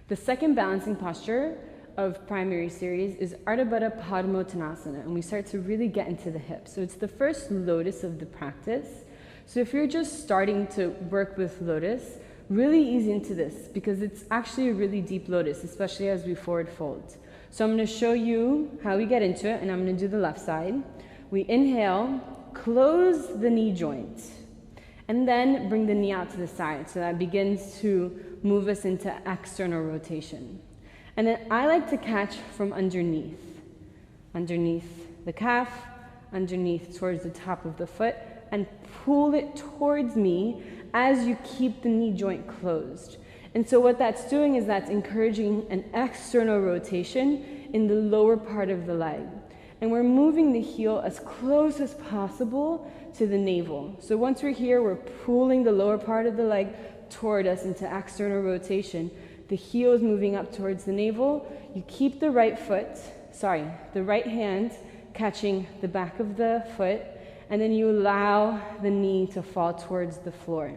The second balancing posture of primary series is Ardha Padmottanasana, and we start to really get into the hips. So it's the first lotus of the practice. So if you're just starting to work with lotus, really ease into this because it's actually a really deep lotus, especially as we forward fold. So I'm going to show you how we get into it, and I'm going to do the left side. We inhale, close the knee joint, and then bring the knee out to the side. So that begins to move us into external rotation. And then I like to catch from underneath the calf, underneath towards the top of the foot, and pull it towards me as you keep the knee joint closed. And so what that's doing is that's encouraging an external rotation in the lower part of the leg. And we're moving the heel as close as possible to the navel. So once we're here, we're pulling the lower part of the leg toward us into external rotation. The heel is moving up towards the navel. You keep the right hand catching the back of the foot, and then you allow the knee to fall towards the floor.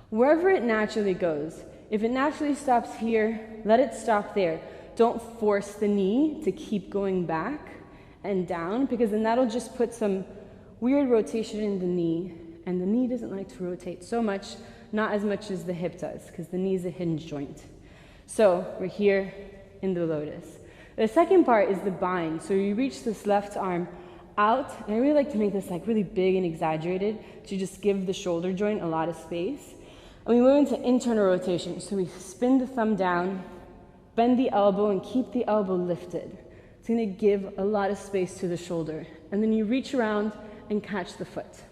Wherever it naturally goes, if it naturally stops here, let it stop there. Don't force the knee to keep going back and down, because then that'll just put some weird rotation in the knee, and the knee doesn't like to rotate so much, not as much as the hip does, because the knee is a hinge joint. So we're here in the lotus. The second part is the bind. So you reach this left arm out, and I really like to make this like really big and exaggerated to just give the shoulder joint a lot of space. And we move into internal rotation. So we spin the thumb down, bend the elbow, and keep the elbow lifted. It's going to give a lot of space to the shoulder. And then you reach around and catch the foot.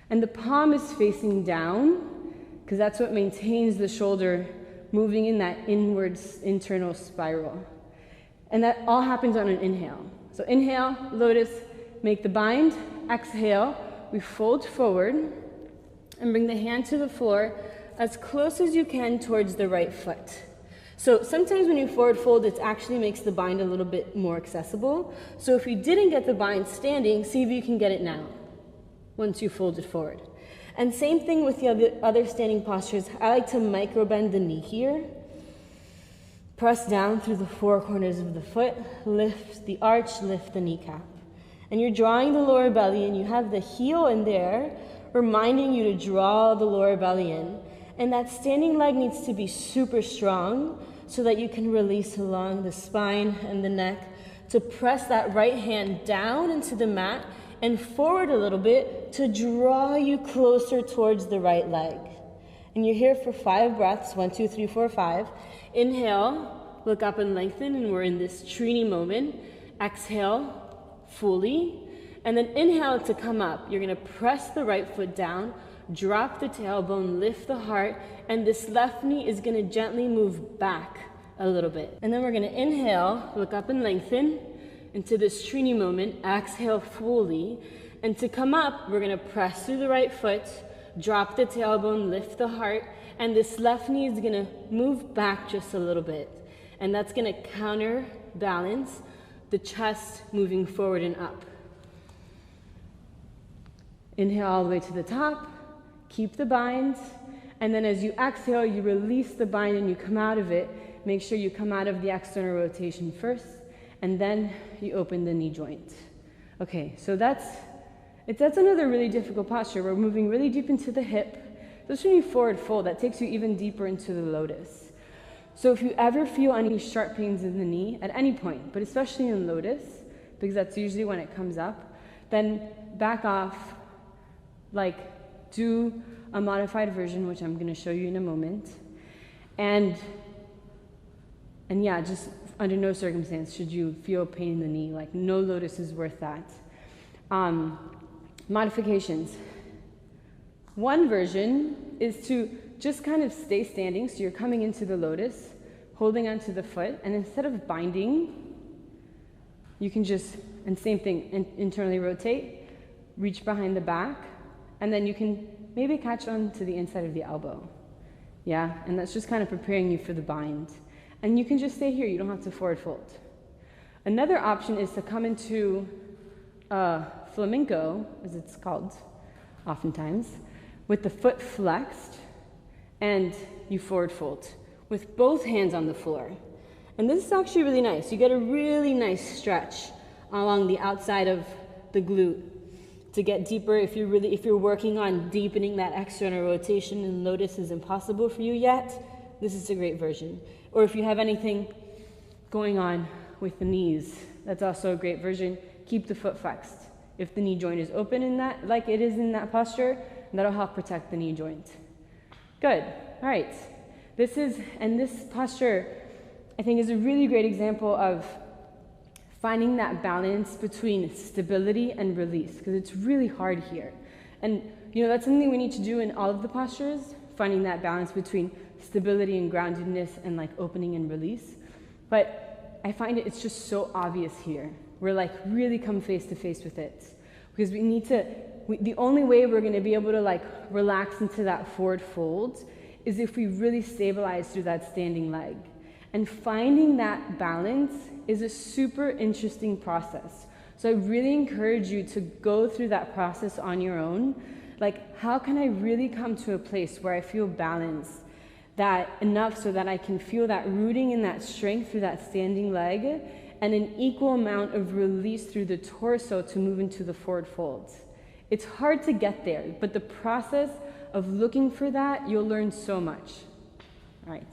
And the palm is facing down, because that's what maintains the shoulder moving in that inwards internal spiral. And that all happens on an inhale. So inhale, lotus, make the bind. Exhale, we fold forward and bring the hand to the floor as close as you can towards the right foot. So sometimes when you forward fold, it actually makes the bind a little bit more accessible. So if you didn't get the bind standing, see if you can get it now once you fold it forward. And same thing with the other standing postures. I like to micro bend the knee here. Press down through the four corners of the foot, lift the arch, lift the kneecap. And you're drawing the lower belly, and you have the heel in there, reminding you to draw the lower belly in. And that standing leg needs to be super strong so that you can release along the spine and the neck to press that right hand down into the mat and forward a little bit to draw you closer towards the right leg. And you're here for 5 breaths, 1, 2, 3, 4, 5. Inhale, look up and lengthen, and we're in this Trini moment. Exhale, fully. And then inhale to come up. You're gonna press the right foot down, drop the tailbone, lift the heart, and this left knee is gonna gently move back a little bit. And then we're gonna inhale, look up and lengthen into this Trini moment. Exhale fully. And to come up, we're gonna press through the right foot, drop the tailbone, lift the heart, and this left knee is gonna move back just a little bit. And that's gonna counterbalance the chest moving forward and up. Inhale all the way to the top, keep the bind, and then as you exhale, you release the bind and you come out of it. Make sure you come out of the external rotation first, and then you open the knee joint. Okay, so that's another really difficult posture. We're moving really deep into the hip. This when you forward fold, that takes you even deeper into the lotus. So if you ever feel any sharp pains in the knee at any point, but especially in lotus, because that's usually when it comes up, then back off, like do a modified version, which I'm going to show you in a moment. And yeah, just under no circumstance should you feel pain in the knee. Like no lotus is worth that. Modifications. One version is to just kind of stay standing. So you're coming into the lotus, holding onto the foot, and instead of binding, you can just, and same thing, internally rotate, reach behind the back, and then you can maybe catch on to the inside of the elbow. Yeah, and that's just kind of preparing you for the bind. And you can just stay here, you don't have to forward fold. Another option is to come into flamenco, as it's called oftentimes, with the foot flexed, and you forward fold. with both hands on the floor. And this is actually really nice. You get a really nice stretch along the outside of the glute to get deeper. If you're working on deepening that external rotation and Lotus is impossible for you yet, this is a great version. Or if you have anything going on with the knees, that's also a great version. Keep the foot flexed. If the knee joint is open in that, like it is in that posture, that'll help protect the knee joint. Good. All right. This posture, I think, is a really great example of finding that balance between stability and release, because it's really hard here. And that's something we need to do in all of the postures, finding that balance between stability and groundedness and like opening and release. But I find it's just so obvious here. We're like really come face to face with it, because the only way we're going to be able to like relax into that forward fold is if we really stabilize through that standing leg. And finding that balance is a super interesting process. So I really encourage you to go through that process on your own. Like, how can I really come to a place where I feel balanced, that enough so that I can feel that rooting and that strength through that standing leg, and an equal amount of release through the torso to move into the forward folds. It's hard to get there, but the process of looking for that, you'll learn so much. All right.